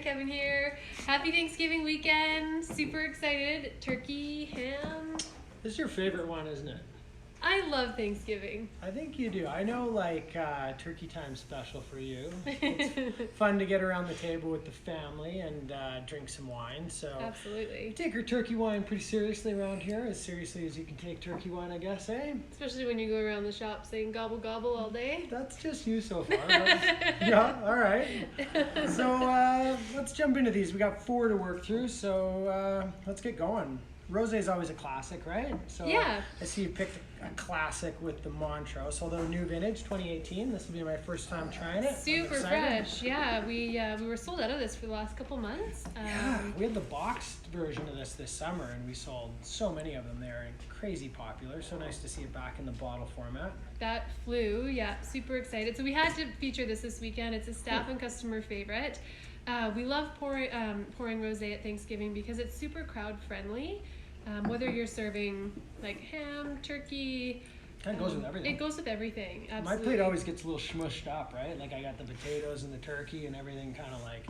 Kevin here. Happy Thanksgiving weekend. Super excited. Turkey, ham. This is your favorite one, isn't it? I love Thanksgiving. I think you do. I know, like, turkey time's special for you. It's fun to get around the table with the family and drink some wine. So Absolutely. we take our turkey wine pretty seriously around here, as seriously as you can take turkey wine, I guess, eh? Especially when you go around the shop saying gobble gobble all day. That's just you so far. Yeah, all right. So let's jump into these. We got 4 to work through, so let's get going. Rosé is always a classic, right? So Yeah. I see you picked a classic with the Montrose, although new vintage 2018. This will be my first time trying it. I'm Super excited. fresh. Yeah, we were sold out of this for the last couple months. Yeah, we had the boxed version of this summer, and we sold so many of them. They're crazy popular. So nice to see it back in the bottle format. That flew. Yeah, super excited. So we had to feature this weekend. It's a staff and customer favorite. We love pouring rosé at Thanksgiving because it's super crowd friendly. Whether you're serving like ham, turkey, Kind of goes with everything. it goes with everything. My Absolutely. plate always gets a little smushed up, right? Like I got the potatoes and the turkey and everything kind of like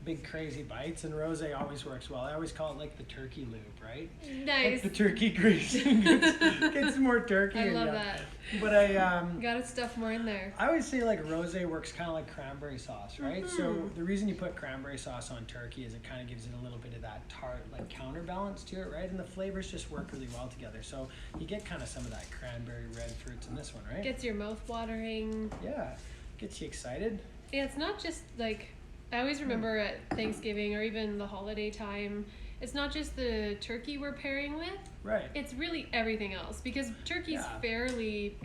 big crazy bites, and rosé always works well. I always call it like the turkey loop, right? Nice. Like the turkey grease gets more turkey. I in love ya. that. But I Gotta stuff more in there. I always say like rosé works kind of like cranberry sauce, right? So the reason you put cranberry sauce on turkey is it kind of gives it a little bit of that tart like counterbalance to it, right? And the flavors just work really well together. So you get kind of some of that cranberry red fruits in this one, right? Gets your mouth watering. Yeah, gets you excited. Yeah, it's not just like I always remember at Thanksgiving or even the holiday time. It's not just the turkey we're pairing with. Right. It's really everything else because turkey's Yeah. fairly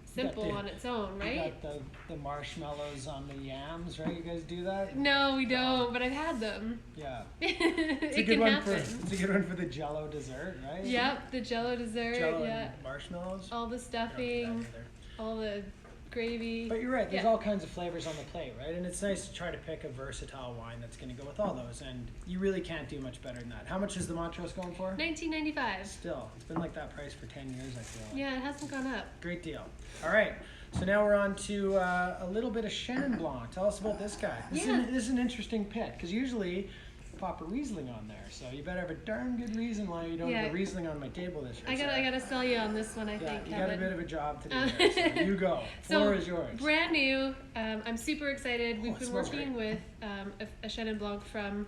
simple the- on its own, You right? got the marshmallows on the yams, right? You guys do that? No, we don't, but I've had them. Yeah. It It's a good can one happen. it's a good one for the Jello dessert, right? Yep, the Jello dessert. Jello yeah, and marshmallows. all the I don't do that stuffing, either. all the gravy. But you're right. There's Yeah. all kinds of flavors on the plate, right? And it's nice to try to pick a versatile wine that's going to go with all those. And you really can't do much better than that. How much is the Montrose going for? $19.95. Still, it's been like that price for 10 years, I feel like. Yeah, it hasn't gone up. Great deal. All right. So now we're on to a little bit of Chenin Blanc. Tell us about this guy. Yeah. This is an interesting pick because usually I pop a Riesling on there. So you better have a darn good reason why you don't Yeah. have a Riesling on my table this year. I gotta sell you on this one. I Yeah, think, you Kevin. got a bit of a job to do there. So you go. Floor is yours. Brand new. I'm super excited. We've it been smells working great. with a Chenin Blanc from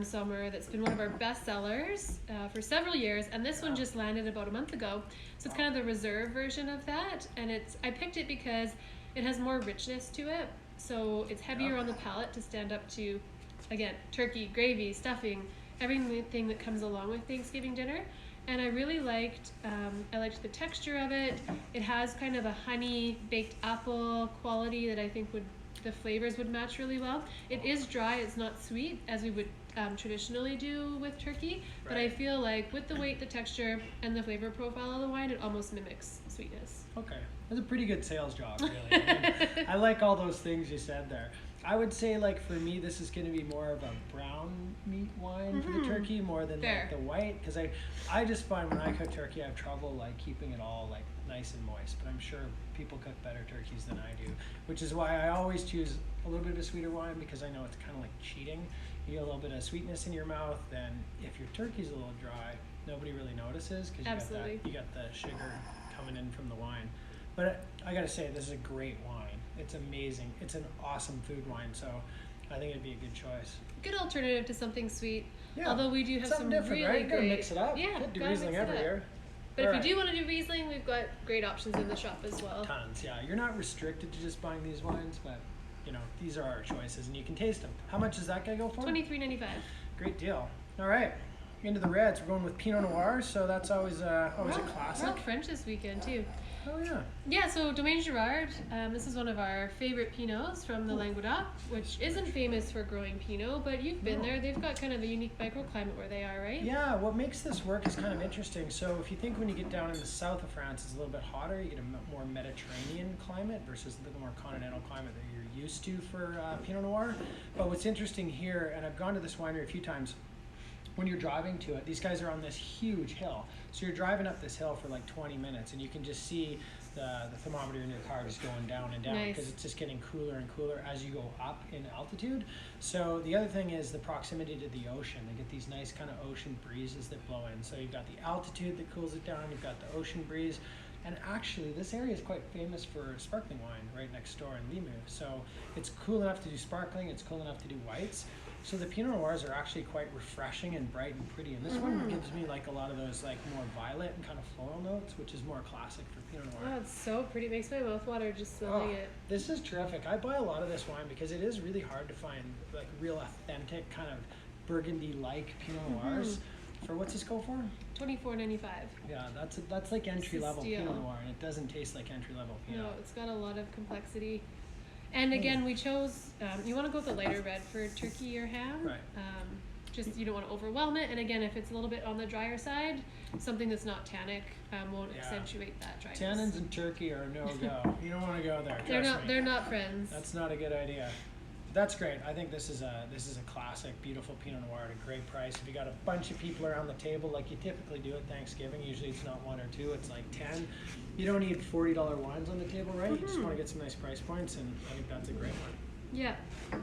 Sommer that's been one of our best sellers for several years, and this one just landed about a month ago. So it's kind of the reserve version of that, and I picked it because it has more richness to it. So it's heavier Yeah. on the palate to stand up to, again, turkey, gravy, stuffing, everything that comes along with Thanksgiving dinner. And I really liked the texture of it. It has kind of a honey baked apple quality that I think the flavors would match really well. It is dry, it's not sweet as we would traditionally do with turkey, but I Right. feel like with the weight, the texture, and the flavor profile of the wine, it almost mimics sweetness. Okay, that's a pretty good sales job, really. I like all those things you said there. I would say, like, for me, this is going to be more of a brown meat wine for the turkey more than Fair. like the white, because I just find when I cook turkey, I have trouble like keeping it all like nice and moist. But I'm sure people cook better turkeys than I do, which is why I always choose a little bit of a sweeter wine because I know it's kind of like cheating. You get a little bit of sweetness in your mouth, then if your turkey's a little dry, nobody really notices because Absolutely. you got the sugar coming in from the wine. But I gotta say, this is a great wine. It's amazing. It's an awesome food wine, so I think it'd be a good choice. Good alternative to something sweet. Yeah, Although we do have something some different, really right? You gotta great. mix it up. Yeah, Could do gotta Riesling mix it every up. year. But All if you right. do want to do Riesling, we've got great options in the shop as well. Tons, yeah. You're not restricted to just buying these wines, but you know these are our choices, and you can taste them. How much does that guy go for? $23.95. Great deal. All right, into the reds. We're going with Pinot Noir, so that's always a We're classic. all French this weekend too. Oh yeah. Yeah, so Domaine Girard, this is one of our favorite Pinots from the Languedoc, which isn't famous for growing Pinot, but you've been No. there. They've got kind of a unique microclimate where they are, right? Yeah, what makes this work is kind of interesting. So if you think when you get down in the south of France, it's a little bit hotter. You get a more Mediterranean climate versus the more continental climate that you're used to for Pinot Noir. But what's interesting here, and I've gone to this winery a few times, when you're driving to it, these guys are on this huge hill. So you're driving up this hill for like 20 minutes and you can just see the thermometer in your car is going down and down Nice. because it's just getting cooler and cooler as you go up in altitude. So the other thing is the proximity to the ocean. They get these nice kind of ocean breezes that blow in. So you've got the altitude that cools it down, you've got the ocean breeze. And actually, this area is quite famous for sparkling wine right next door in Limoux. So it's cool enough to do sparkling, it's cool enough to do whites. So the Pinot Noirs are actually quite refreshing and bright and pretty. And this one gives me like a lot of those like more violet and kind of floral notes, which is more classic for Pinot Noir. Oh, it's so pretty. It makes my mouth water just smelling it. This is terrific. I buy a lot of this wine because it is really hard to find like real authentic kind of Burgundy-like Pinot Noirs. For what's this go for? $24.95. Yeah, that's like entry level steal. Pinot Noir, and it doesn't taste like entry level Pinot. No, it's got a lot of complexity. And again, we chose, you want to go with the lighter red for turkey or ham. Right. Just you don't want to overwhelm it. And again, if it's a little bit on the drier side, something that's not tannic won't Yeah. accentuate that dryness. Tannins and turkey are no go. You don't want to go there. They're trust not. me. They're not friends. That's not a good idea. That's great. I think this is a classic, beautiful Pinot Noir at a great price. If you got a bunch of people around the table, like you typically do at Thanksgiving, usually it's not one or two, it's like 10. You don't need $40 wines on the table, right? You just want to get some nice price points, and I think that's a great one. Yeah. And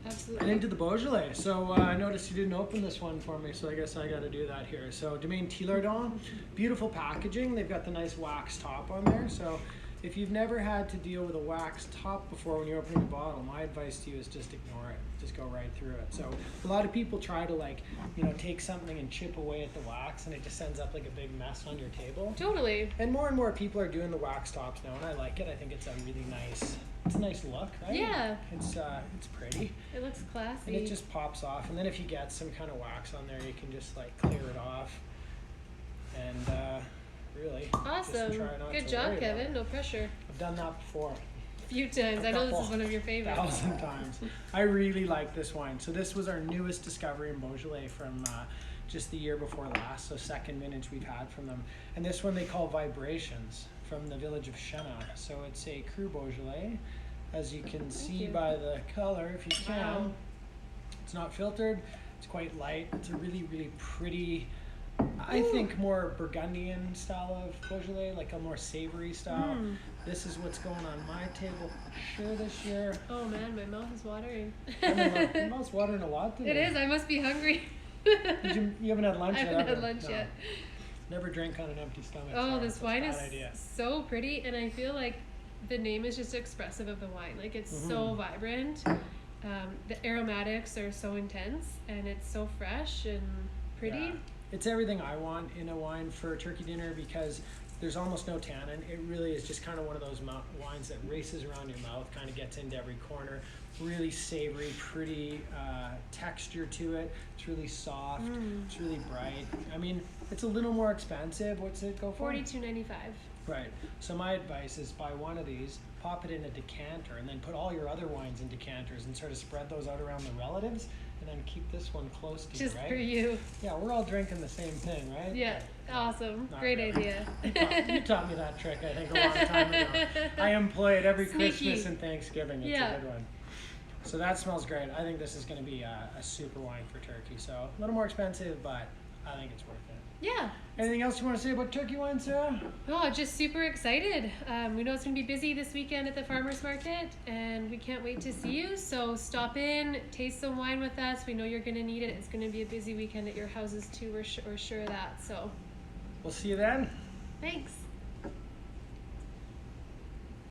Absolutely. into the Beaujolais. So I noticed you didn't open this one for me, so I guess I got to do that here. So Domaine Tillardon, beautiful packaging. They've got the nice wax top on there. So if you've never had to deal with a wax top before when you're opening a bottle, my advice to you is just ignore it. Just go right through it. So a lot of people try to take something and chip away at the wax, and it just ends up like a big mess on your table. Totally. And more people are doing the wax tops now, and I like it. I think it's a really nice, it's a nice look, right? Yeah. It's pretty. It looks classy. And it just pops off. And then if you get some kind of wax on there, you can just like clear it off. And really, Awesome. just try not Good to job, worry about Kevin. it. No pressure. I've done that before. A few times. I know this is one of your favorites. 1,000 times. I really like this wine. So this was our newest discovery in Beaujolais from just the year before last. So second vintage we've had from them. And this one they call Vibrations from the village of Chena. So it's a Cru Beaujolais, as you can see you. by the color, if you can. Wow. It's not filtered. It's quite light. It's a really, really pretty, I think more Burgundian style of Beaujolais, like a more savory style. This is what's going on my table for sure this year. Oh man, my mouth is watering. Your mouth's watering a lot today. It is. I must be hungry. You haven't had lunch I yet? haven't had have you? lunch No. yet. Never drink on an empty stomach. Oh, Sarah. this That's a wine bad is idea. so pretty, and I feel like the name is just expressive of the wine. Like it's so vibrant. The aromatics are so intense, and it's so fresh and pretty. Yeah. It's everything I want in a wine for turkey dinner because there's almost no tannin. It really is just kind of one of those wines that races around your mouth, kind of gets into every corner. Really savory, pretty texture to it. It's really soft. It's really bright. I mean, it's a little more expensive. What's it go for? $42.95. Right. So my advice is buy one of these, pop it in a decanter, and then put all your other wines in decanters and sort of spread those out around the relatives, and then keep this one close to Just you, right? for you. Yeah, we're all drinking the same thing, right? Yeah. Awesome. Not Great really. idea. You taught me that trick, I think, a long time ago. I employ it every Sneaky. Christmas and Thanksgiving. It's Yeah. a good one. So that smells great. I think this is going to be a super wine for turkey. So a little more expensive, but I think it's worth it. Yeah. Anything else you want to say about turkey wine, Sarah? Oh, just super excited. We know it's going to be busy this weekend at the farmers market, and we can't wait to see you. So stop in, taste some wine with us. We know you're going to need it. It's going to be a busy weekend at your houses too. We're sure of that. So We'll see you then. thanks.